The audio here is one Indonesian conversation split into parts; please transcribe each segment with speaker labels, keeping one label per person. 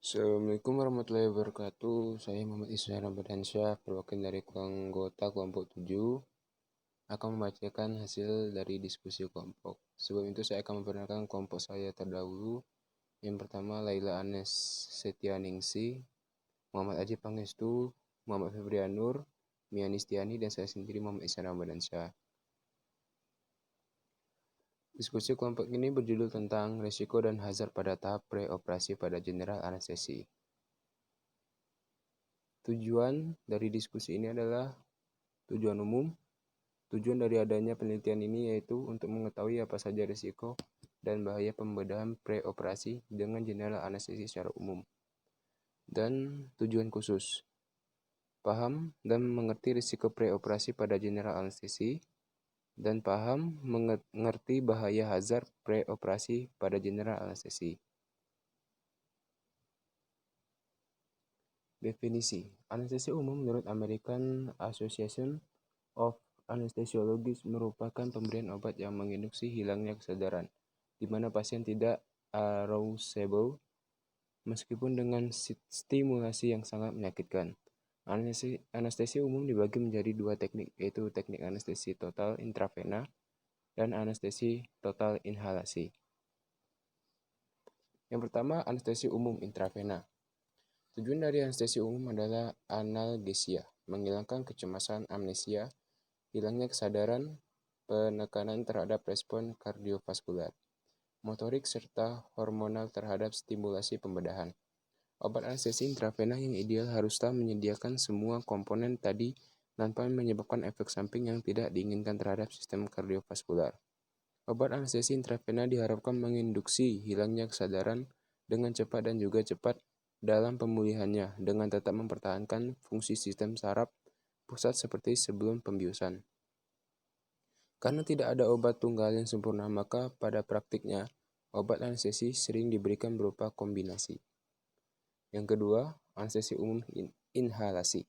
Speaker 1: Assalamualaikum warahmatullahi wabarakatuh. Saya Muhammad Isra Ramadansyah, perwakilan dari anggota kelompok 7, akan membacakan hasil dari diskusi kelompok. Sebelum itu saya akan memperkenalkan kelompok saya terdahulu. Yang pertama Laila Anes Setianingsi, Muhammad Aji Pangestu, Muhammad Febrianur, Mia Nistiani, dan saya sendiri Muhammad Isra Ramadansyah. Diskusi kelompok ini berjudul tentang risiko dan hazard pada tahap pre-operasi pada general anestesi. Tujuan dari diskusi ini adalah tujuan umum. Tujuan dari adanya penelitian ini yaitu untuk mengetahui apa saja risiko dan bahaya pembedahan pre-operasi dengan general anestesi secara umum. Dan tujuan khusus, paham dan mengerti risiko pre-operasi pada general anestesi, dan paham mengerti bahaya hazard pre-operasi pada general anestesi. Definisi anestesi umum menurut American Association of Anesthesiologists merupakan pemberian obat yang menginduksi hilangnya kesadaran, di mana pasien tidak arousable meskipun dengan stimulasi yang sangat menyakitkan. Anestesi umum dibagi menjadi dua teknik, yaitu teknik anestesi total intravena dan anestesi total inhalasi. Yang pertama, anestesi umum intravena. Tujuan dari anestesi umum adalah analgesia, menghilangkan kecemasan, amnesia, hilangnya kesadaran, penekanan terhadap respon kardiovaskular, motorik, serta hormonal terhadap stimulasi pembedahan. Obat anestesi intravena yang ideal haruslah menyediakan semua komponen tadi tanpa menyebabkan efek samping yang tidak diinginkan terhadap sistem kardiovaskular. Obat anestesi intravena diharapkan menginduksi hilangnya kesadaran dengan cepat dan juga cepat dalam pemulihannya dengan tetap mempertahankan fungsi sistem saraf pusat seperti sebelum pembiusan. Karena tidak ada obat tunggal yang sempurna, maka pada praktiknya obat anestesi sering diberikan berupa kombinasi. Yang kedua, anestesi umum inhalasi.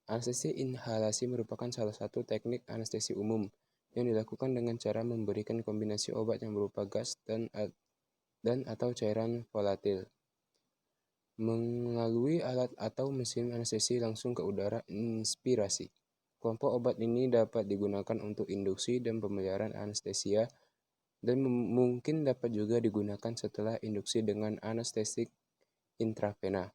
Speaker 1: Anestesi inhalasi merupakan salah satu teknik anestesi umum yang dilakukan dengan cara memberikan kombinasi obat yang berupa gas dan atau cairan volatil melalui alat atau mesin anestesi langsung ke udara inspirasi. Kelompok obat ini dapat digunakan untuk induksi dan pemeliharaan anestesia dan mungkin dapat juga digunakan setelah induksi dengan anestesik intravena.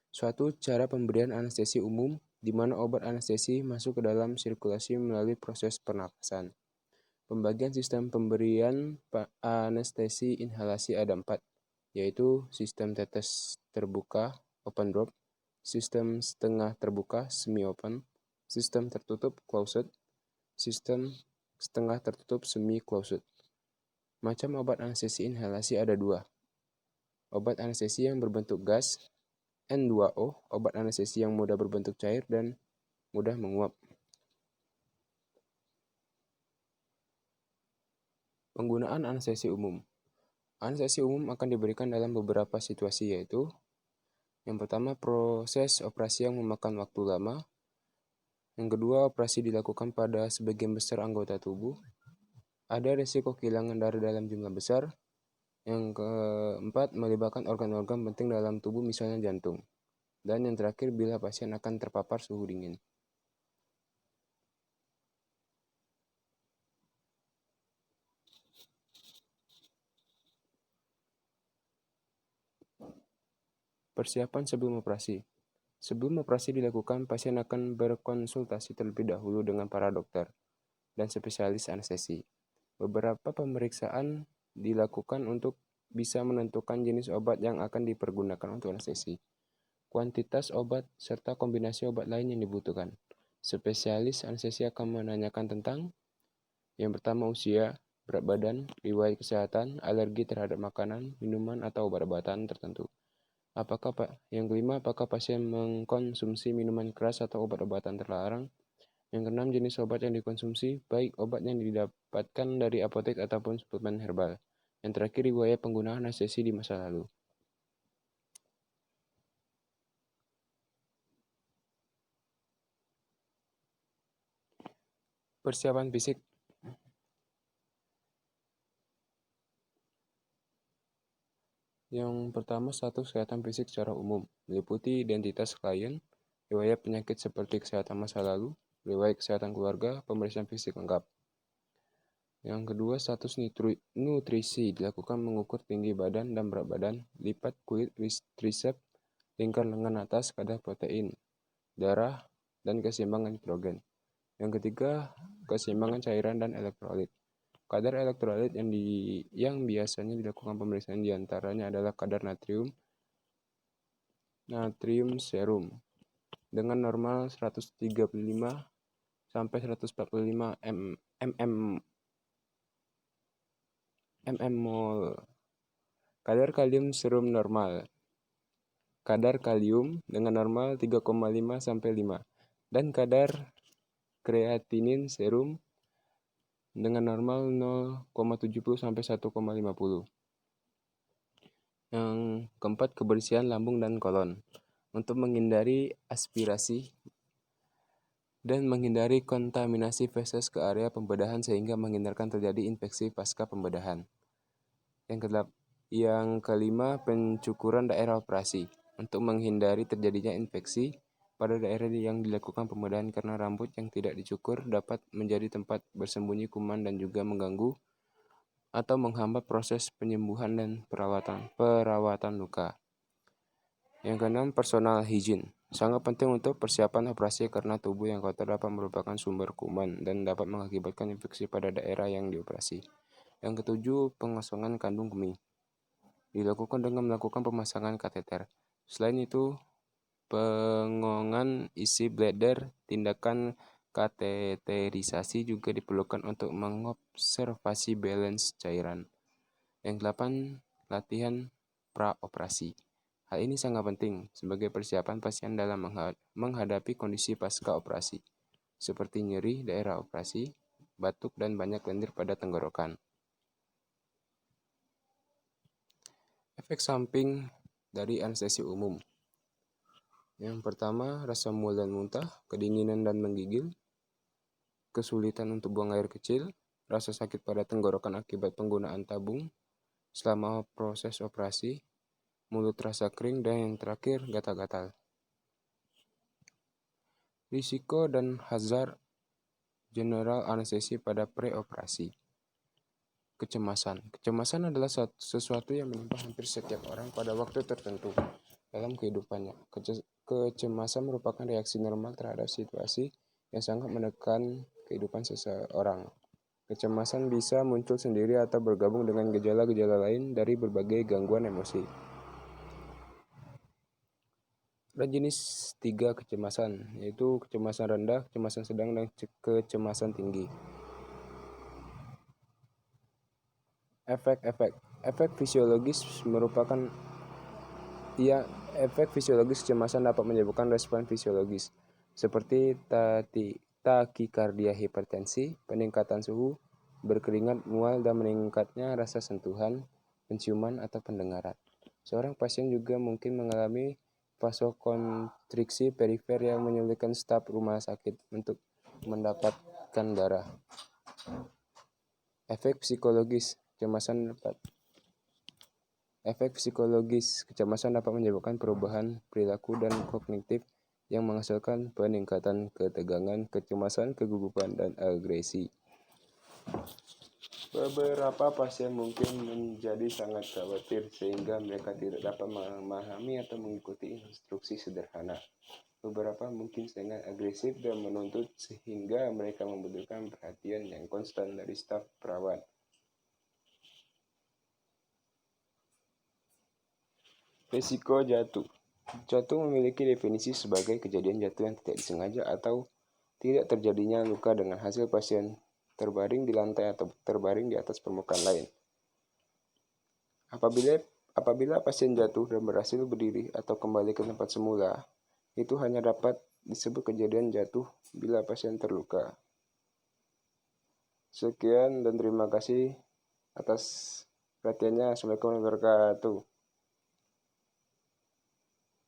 Speaker 1: Suatu cara pemberian anestesi umum di mana obat anestesi masuk ke dalam sirkulasi melalui proses pernafasan. Pembagian sistem pemberian anestesi inhalasi ada 4, yaitu sistem tetes terbuka open drop, sistem setengah terbuka semi open, sistem tertutup closed, sistem setengah tertutup semi closed. Macam obat anestesi inhalasi ada 2. Obat anestesi yang berbentuk gas, N2O, obat anestesi yang mudah berbentuk cair dan mudah menguap. Penggunaan anestesi umum. Anestesi umum akan diberikan dalam beberapa situasi, yaitu yang pertama, proses operasi yang memakan waktu lama. Yang kedua, operasi dilakukan pada sebagian besar anggota tubuh. Ada risiko kehilangan darah dalam jumlah besar. Yang keempat, melibatkan organ-organ penting dalam tubuh, misalnya jantung. Dan yang terakhir, bila pasien akan terpapar suhu dingin. Persiapan sebelum operasi. Sebelum operasi dilakukan, pasien akan berkonsultasi terlebih dahulu dengan para dokter dan spesialis anestesi. Beberapa pemeriksaan dilakukan untuk bisa menentukan jenis obat yang akan dipergunakan untuk anestesi, kuantitas obat, serta kombinasi obat lain yang dibutuhkan. Spesialis anestesi akan menanyakan tentang yang pertama usia, berat badan, riwayat kesehatan, alergi terhadap makanan, minuman, atau obat-obatan tertentu. Yang kelima, apakah pasien mengkonsumsi minuman keras atau obat-obatan terlarang? Yang keenam, jenis obat yang dikonsumsi, baik obat yang didapatkan dari apotek ataupun suplemen herbal. Yang terakhir, riwayat penggunaan anestesi di masa lalu. Persiapan fisik. . Yang pertama, status kesehatan fisik secara umum, meliputi identitas klien, riwayat penyakit seperti kesehatan masa lalu, riwayat kesehatan keluarga, pemeriksaan fisik lengkap. Yang kedua, status nutrisi dilakukan mengukur tinggi badan dan berat badan, lipat kulit trisep, lingkar lengan atas, kadar protein, darah, dan keseimbangan nitrogen. Yang ketiga, keseimbangan cairan dan elektrolit. Kadar elektrolit yang biasanya dilakukan pemeriksaan diantaranya adalah kadar natrium serum dengan normal 135 sampai 145 mmol. Kadar kalium serum normal. Kadar kalium dengan normal 3,5 sampai 5 dan kadar kreatinin serum dengan normal 0,70 sampai 1,50. Yang keempat, kebersihan lambung dan kolon. Untuk menghindari aspirasi dan menghindari kontaminasi feses ke area pembedahan sehingga menghindarkan terjadi infeksi pasca pembedahan. Yang kelima, pencukuran daerah operasi. Untuk menghindari terjadinya infeksi pada daerah yang dilakukan pembedahan karena rambut yang tidak dicukur dapat menjadi tempat bersembunyi kuman dan juga mengganggu atau menghambat proses penyembuhan dan perawatan luka. Yang keenam, personal hygiene. Sangat penting untuk persiapan operasi karena tubuh yang kotor dapat merupakan sumber kuman dan dapat mengakibatkan infeksi pada daerah yang dioperasi. Yang ketujuh, pengosongan kandung kemih. Dilakukan dengan melakukan pemasangan kateter. Selain itu, pengongan isi bladder, tindakan kateterisasi juga diperlukan untuk mengobservasi balance cairan. Yang delapan, latihan praoperasi. Hal ini sangat penting sebagai persiapan pasien dalam menghadapi kondisi pasca operasi, seperti nyeri daerah operasi, batuk, dan banyak lendir pada tenggorokan. Efek samping dari anestesi umum. Yang pertama, rasa mual dan muntah, kedinginan dan menggigil, kesulitan untuk buang air kecil, rasa sakit pada tenggorokan akibat penggunaan tabung selama proses operasi, mulut terasa kering, dan yang terakhir, gatal-gatal. Risiko dan hazard general anestesi pada preoperasi. Kecemasan. Kecemasan adalah sesuatu yang menimpa hampir setiap orang pada waktu tertentu dalam kehidupannya. Kecemasan merupakan reaksi normal terhadap situasi yang sangat menekan kehidupan seseorang. Kecemasan bisa muncul sendiri atau bergabung dengan gejala-gejala lain dari berbagai gangguan emosi. Ada jenis 3 kecemasan, yaitu kecemasan rendah, kecemasan sedang, dan kecemasan tinggi. Efek fisiologis efek fisiologis kecemasan dapat menyebabkan respon fisiologis seperti takikardia, hipertensi, peningkatan suhu, berkeringat, mual, dan meningkatnya rasa sentuhan, penciuman, atau pendengaran. Seorang pasien juga mungkin mengalami vasokonstriksi perifer yang menyulitkan staf rumah sakit untuk mendapatkan darah. Efek psikologis kecemasan dapat menyebabkan perubahan perilaku dan kognitif yang menghasilkan peningkatan ketegangan, kecemasan, kegugupan, dan agresi. Beberapa pasien mungkin menjadi sangat khawatir sehingga mereka tidak dapat memahami atau mengikuti instruksi sederhana. Beberapa mungkin sangat agresif dan menuntut sehingga mereka membutuhkan perhatian yang konstan dari staf perawat. Risiko jatuh. Jatuh memiliki definisi sebagai kejadian jatuh yang tidak disengaja atau tidak terjadinya luka dengan hasil pasien terbaring di lantai atau terbaring di atas permukaan lain. Apabila pasien jatuh dan berhasil berdiri atau kembali ke tempat semula, itu hanya dapat disebut kejadian jatuh bila pasien terluka. Sekian dan terima kasih atas perhatiannya. Assalamualaikum warahmatullahi wabarakatuh.